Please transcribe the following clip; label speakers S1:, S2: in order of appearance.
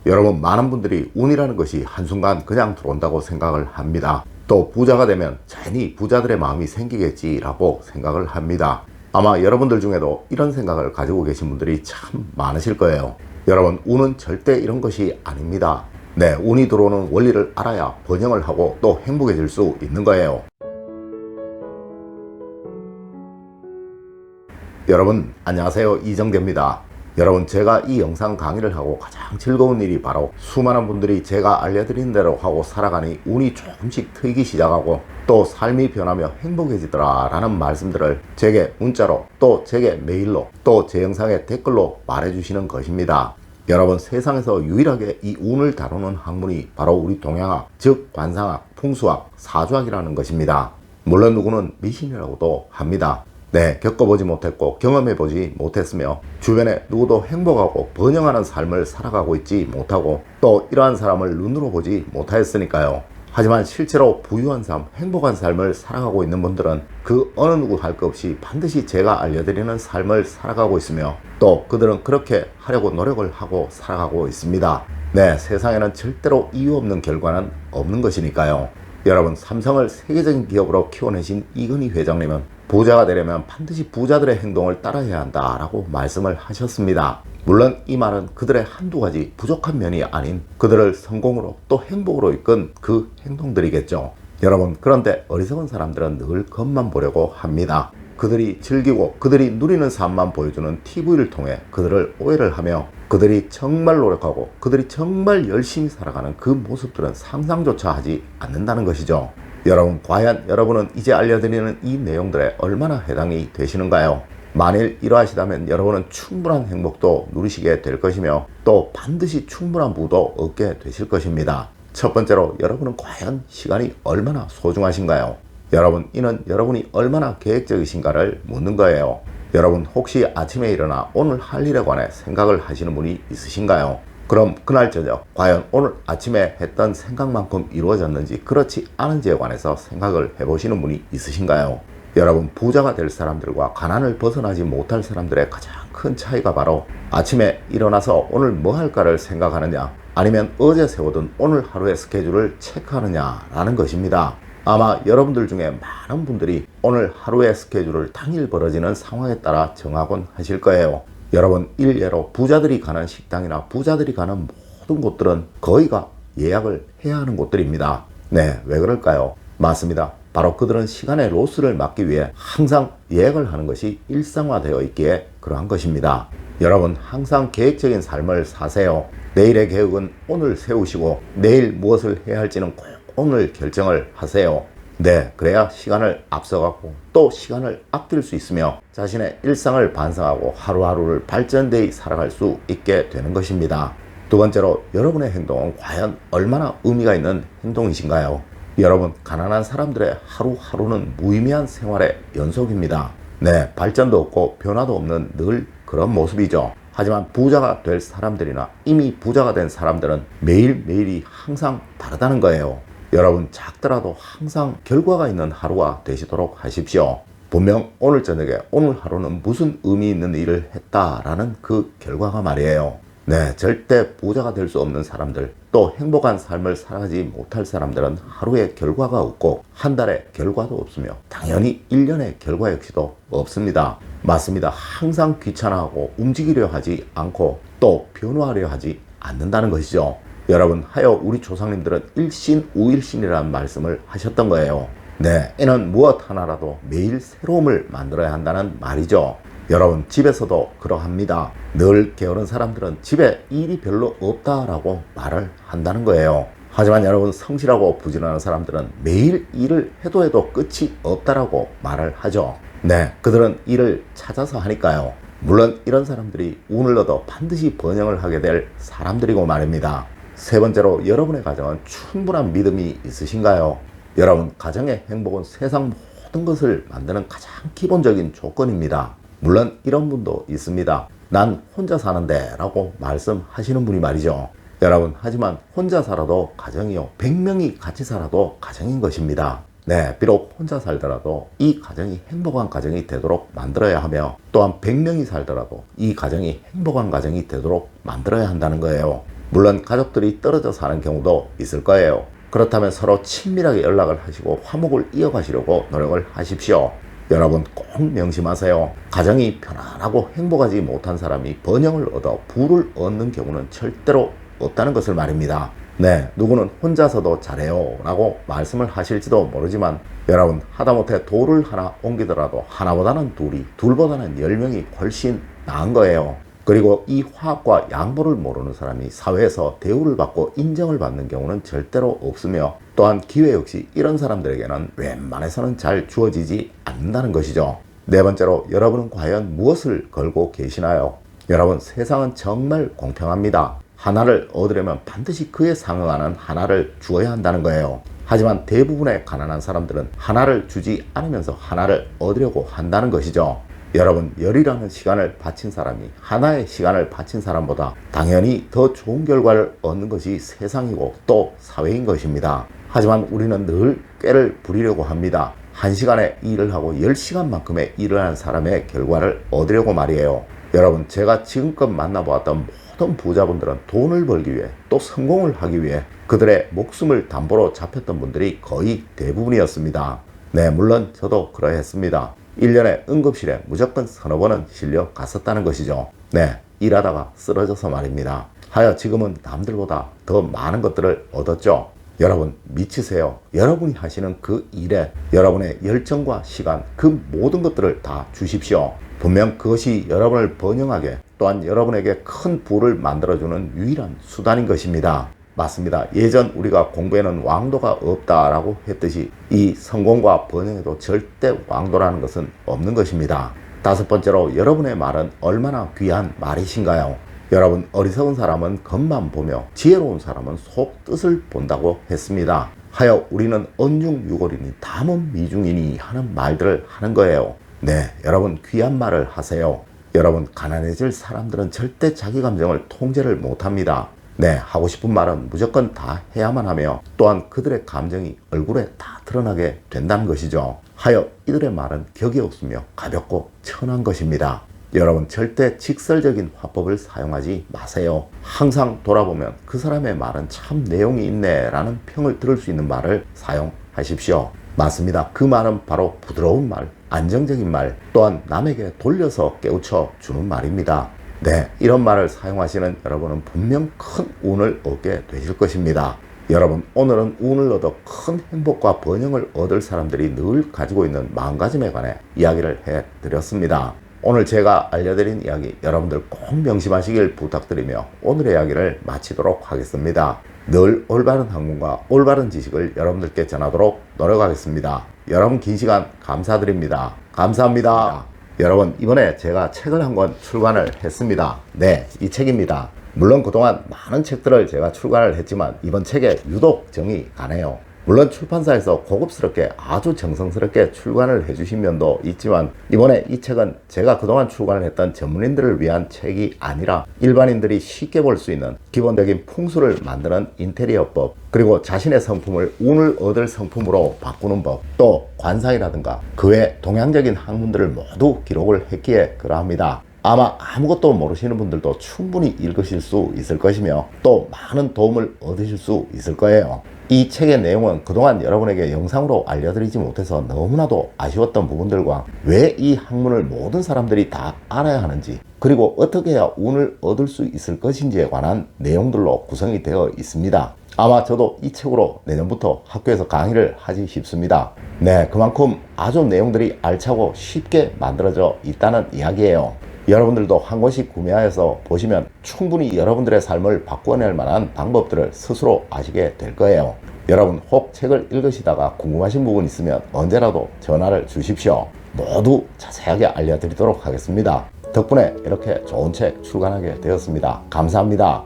S1: 여러분, 많은 분들이 운이라는 것이 한순간 그냥 들어온다고 생각을 합니다. 또 부자가 되면 자연히 부자들의 마음이 생기겠지라고 생각을 합니다. 아마 여러분들 중에도 이런 생각을 가지고 계신 분들이 참 많으실 거예요. 여러분, 운은 절대 이런 것이 아닙니다. 네, 운이 들어오는 원리를 알아야 번영을 하고 또 행복해질 수 있는 거예요. 여러분, 안녕하세요. 이정재입니다. 여러분, 제가 이 영상 강의를 하고 가장 즐거운 일이 바로 수많은 분들이 제가 알려드린 대로 하고 살아가니 운이 조금씩 트이기 시작하고 또 삶이 변하며 행복해지더라 라는 말씀들을 제게 문자로 또 제게 메일로 또 제 영상의 댓글로 말해주시는 것입니다. 여러분, 세상에서 유일하게 이 운을 다루는 학문이 바로 우리 동양학, 즉 관상학, 풍수학, 사주학이라는 것입니다. 물론 누구는 미신이라고도 합니다. 네, 겪어보지 못했고 경험해보지 못했으며 주변에 누구도 행복하고 번영하는 삶을 살아가고 있지 못하고 또 이러한 사람을 눈으로 보지 못하였으니까요. 하지만 실제로 부유한 삶, 행복한 삶을 살아가고 있는 분들은 그 어느 누구 할 것 없이 반드시 제가 알려드리는 삶을 살아가고 있으며 또 그들은 그렇게 하려고 노력을 하고 살아가고 있습니다. 네, 세상에는 절대로 이유 없는 결과는 없는 것이니까요. 여러분, 삼성을 세계적인 기업으로 키워내신 이건희 회장님은 부자가 되려면 반드시 부자들의 행동을 따라야 한다라고 말씀을 하셨습니다. 물론 이 말은 그들의 한두 가지 부족한 면이 아닌 그들을 성공으로 또 행복으로 이끈 그 행동들이겠죠. 여러분, 그런데 어리석은 사람들은 늘 겉만 보려고 합니다. 그들이 즐기고 그들이 누리는 삶만 보여주는 TV를 통해 그들을 오해를 하며 그들이 정말 노력하고 그들이 정말 열심히 살아가는 그 모습들은 상상조차 하지 않는다는 것이죠. 여러분, 과연 여러분은 이제 알려드리는 이 내용들에 얼마나 해당이 되시는가요? 만일 이러하시다면 여러분은 충분한 행복도 누리시게 될 것이며 또 반드시 충분한 부도 얻게 되실 것입니다. 첫 번째로, 여러분은 과연 시간이 얼마나 소중하신가요? 여러분, 이는 여러분이 얼마나 계획적이신가를 묻는 거예요. 여러분, 혹시 아침에 일어나 오늘 할 일에 관해 생각을 하시는 분이 있으신가요? 그럼 그날 저녁 과연 오늘 아침에 했던 생각만큼 이루어졌는지 그렇지 않은지에 관해서 생각을 해보시는 분이 있으신가요? 여러분, 부자가 될 사람들과 가난을 벗어나지 못할 사람들의 가장 큰 차이가 바로 아침에 일어나서 오늘 뭐 할까를 생각하느냐 아니면 어제 세워둔 오늘 하루의 스케줄을 체크하느냐라는 것입니다. 아마 여러분들 중에 많은 분들이 오늘 하루의 스케줄을 당일 벌어지는 상황에 따라 정하곤 하실 거예요. 여러분, 일례로 부자들이 가는 식당이나 부자들이 가는 모든 곳들은 거의가 예약을 해야 하는 곳들입니다. 네, 왜 그럴까요? 맞습니다. 바로 그들은 시간의 로스를 막기 위해 항상 예약을 하는 것이 일상화되어 있기에 그러한 것입니다. 여러분, 항상 계획적인 삶을 사세요. 내일의 계획은 오늘 세우시고 내일 무엇을 해야 할지는 꼭 오늘 결정을 하세요. 네, 그래야 시간을 앞서가고 또 시간을 아낄 수 있으며 자신의 일상을 반성하고 하루하루를 발전되이 살아갈 수 있게 되는 것입니다. 두 번째로, 여러분의 행동은 과연 얼마나 의미가 있는 행동이신가요? 여러분, 가난한 사람들의 하루하루는 무의미한 생활의 연속입니다. 네, 발전도 없고 변화도 없는 늘 그런 모습이죠. 하지만 부자가 될 사람들이나 이미 부자가 된 사람들은 매일매일이 항상 다르다는 거예요. 여러분, 작더라도 항상 결과가 있는 하루가 되시도록 하십시오. 분명 오늘 저녁에 오늘 하루는 무슨 의미 있는 일을 했다라는 그 결과가 말이에요. 네, 절대 부자가 될 수 없는 사람들, 또 행복한 삶을 살아가지 못할 사람들은 하루에 결과가 없고 한 달에 결과도 없으며 당연히 1년의 결과 역시도 없습니다. 맞습니다. 항상 귀찮아하고 움직이려 하지 않고 또 변화하려 하지 않는다는 것이죠. 여러분, 하여 우리 조상님들은 일신 우일신이라는 말씀을 하셨던 거예요. 네, 이는 무엇 하나라도 매일 새로움을 만들어야 한다는 말이죠. 여러분, 집에서도 그러합니다. 늘 게으른 사람들은 집에 일이 별로 없다라고 말을 한다는 거예요. 하지만 여러분, 성실하고 부지런한 사람들은 매일 일을 해도 끝이 없다라고 말을 하죠. 네, 그들은 일을 찾아서 하니까요. 물론 이런 사람들이 운을 얻어 반드시 번영을 하게 될 사람들이고 말입니다. 세 번째로, 여러분의 가정은 충분한 믿음이 있으신가요? 여러분, 가정의 행복은 세상 모든 것을 만드는 가장 기본적인 조건입니다. 물론 이런 분도 있습니다. 난 혼자 사는데 라고 말씀하시는 분이 말이죠. 여러분, 하지만 혼자 살아도 가정이요, 100명이 같이 살아도 가정인 것입니다. 네, 비록 혼자 살더라도 이 가정이 행복한 가정이 되도록 만들어야 하며 또한 100명이 살더라도 이 가정이 행복한 가정이 되도록 만들어야 한다는 거예요. 물론 가족들이 떨어져 사는 경우도 있을 거예요. 그렇다면 서로 친밀하게 연락을 하시고 화목을 이어가시려고 노력을 하십시오. 여러분 꼭 명심하세요. 가정이 편안하고 행복하지 못한 사람이 번영을 얻어 부를 얻는 경우는 절대로 없다는 것을 말입니다. 네, 누구는 혼자서도 잘해요 라고 말씀을 하실지도 모르지만 여러분 하다못해 돌을 하나 옮기더라도 하나보다는 둘이, 둘보다는 10명이 훨씬 나은 거예요. 그리고 이 화합과 양보를 모르는 사람이 사회에서 대우를 받고 인정을 받는 경우는 절대로 없으며 또한 기회 역시 이런 사람들에게는 웬만해서는 잘 주어지지 않는다는 것이죠. 네 번째로, 여러분은 과연 무엇을 걸고 계시나요? 여러분, 세상은 정말 공평합니다. 하나를 얻으려면 반드시 그에 상응하는 하나를 주어야 한다는 거예요. 하지만 대부분의 가난한 사람들은 하나를 주지 않으면서 하나를 얻으려고 한다는 것이죠. 여러분, 열이라는 시간을 바친 사람이 하나의 시간을 바친 사람보다 당연히 더 좋은 결과를 얻는 것이 세상이고 또 사회인 것입니다. 하지만 우리는 늘 꾀를 부리려고 합니다. 1시간의 일을 하고 10시간만큼의 일을 하는 사람의 결과를 얻으려고 말이에요. 여러분, 제가 지금껏 만나보았던 모든 부자분들은 돈을 벌기 위해 또 성공을 하기 위해 그들의 목숨을 담보로 잡혔던 분들이 거의 대부분이었습니다. 네, 물론 저도 그러했습니다. 1년에 응급실에 무조건 서너 번은 실려 갔었다는 것이죠. 네, 일하다가 쓰러져서 말입니다. 하여 지금은 남들보다 더 많은 것들을 얻었죠. 여러분, 미치세요. 여러분이 하시는 그 일에 여러분의 열정과 시간, 그 모든 것들을 다 주십시오. 분명 그것이 여러분을 번영하게 또한 여러분에게 큰 부를 만들어주는 유일한 수단인 것입니다. 맞습니다. 예전 우리가 공부에는 왕도가 없다라고 했듯이 이 성공과 번영에도 절대 왕도라는 것은 없는 것입니다. 다섯 번째로, 여러분의 말은 얼마나 귀한 말이신가요? 여러분, 어리석은 사람은 겉만 보며 지혜로운 사람은 속 뜻을 본다고 했습니다. 하여 우리는 언중유골이니 담은 미중이니 하는 말들을 하는 거예요. 네, 여러분 귀한 말을 하세요. 여러분, 가난해질 사람들은 절대 자기 감정을 통제를 못합니다. 네, 하고 싶은 말은 무조건 다 해야만 하며 또한 그들의 감정이 얼굴에 다 드러나게 된다는 것이죠. 하여 이들의 말은 격이 없으며 가볍고 천한 것입니다. 여러분, 절대 직설적인 화법을 사용하지 마세요. 항상 돌아보면 그 사람의 말은 참 내용이 있네 라는 평을 들을 수 있는 말을 사용하십시오. 맞습니다. 그 말은 바로 부드러운 말, 안정적인 말, 또한 남에게 돌려서 깨우쳐 주는 말입니다. 네, 이런 말을 사용하시는 여러분은 분명 큰 운을 얻게 되실 것입니다. 여러분, 오늘은 운을 얻어 큰 행복과 번영을 얻을 사람들이 늘 가지고 있는 마음가짐에 관해 이야기를 해드렸습니다. 오늘 제가 알려드린 이야기 여러분들 꼭 명심하시길 부탁드리며 오늘의 이야기를 마치도록 하겠습니다. 늘 올바른 학문과 올바른 지식을 여러분들께 전하도록 노력하겠습니다. 여러분, 긴 시간 감사드립니다. 감사합니다. 여러분, 이번에 제가 책을 한 권 출간을 했습니다. 네, 이 책입니다. 물론 그동안 많은 책들을 제가 출간을 했지만 이번 책에 유독 정이 가네요. 물론 출판사에서 고급스럽게 아주 정성스럽게 출간을 해주신 면도 있지만 이번에 이 책은 제가 그동안 출간을 했던 전문인들을 위한 책이 아니라 일반인들이 쉽게 볼 수 있는 기본적인 풍수를 만드는 인테리어법, 그리고 자신의 성품을 운을 얻을 성품으로 바꾸는 법, 또 관상이라든가 그 외 동양적인 학문들을 모두 기록을 했기에 그러합니다. 아마 아무것도 모르시는 분들도 충분히 읽으실 수 있을 것이며 또 많은 도움을 얻으실 수 있을 거예요. 이 책의 내용은 그동안 여러분에게 영상으로 알려드리지 못해서 너무나도 아쉬웠던 부분들과 왜 이 학문을 모든 사람들이 다 알아야 하는지, 그리고 어떻게 해야 운을 얻을 수 있을 것인지에 관한 내용들로 구성이 되어 있습니다. 아마 저도 이 책으로 내년부터 학교에서 강의를 하지 싶습니다. 네, 그만큼 아주 내용들이 알차고 쉽게 만들어져 있다는 이야기예요. 여러분들도 한 권씩 구매하여서 보시면 충분히 여러분들의 삶을 바꿔낼 만한 방법들을 스스로 아시게 될 거예요. 여러분, 혹 책을 읽으시다가 궁금하신 부분 있으면 언제라도 전화를 주십시오. 모두 자세하게 알려드리도록 하겠습니다. 덕분에 이렇게 좋은 책 출간하게 되었습니다. 감사합니다.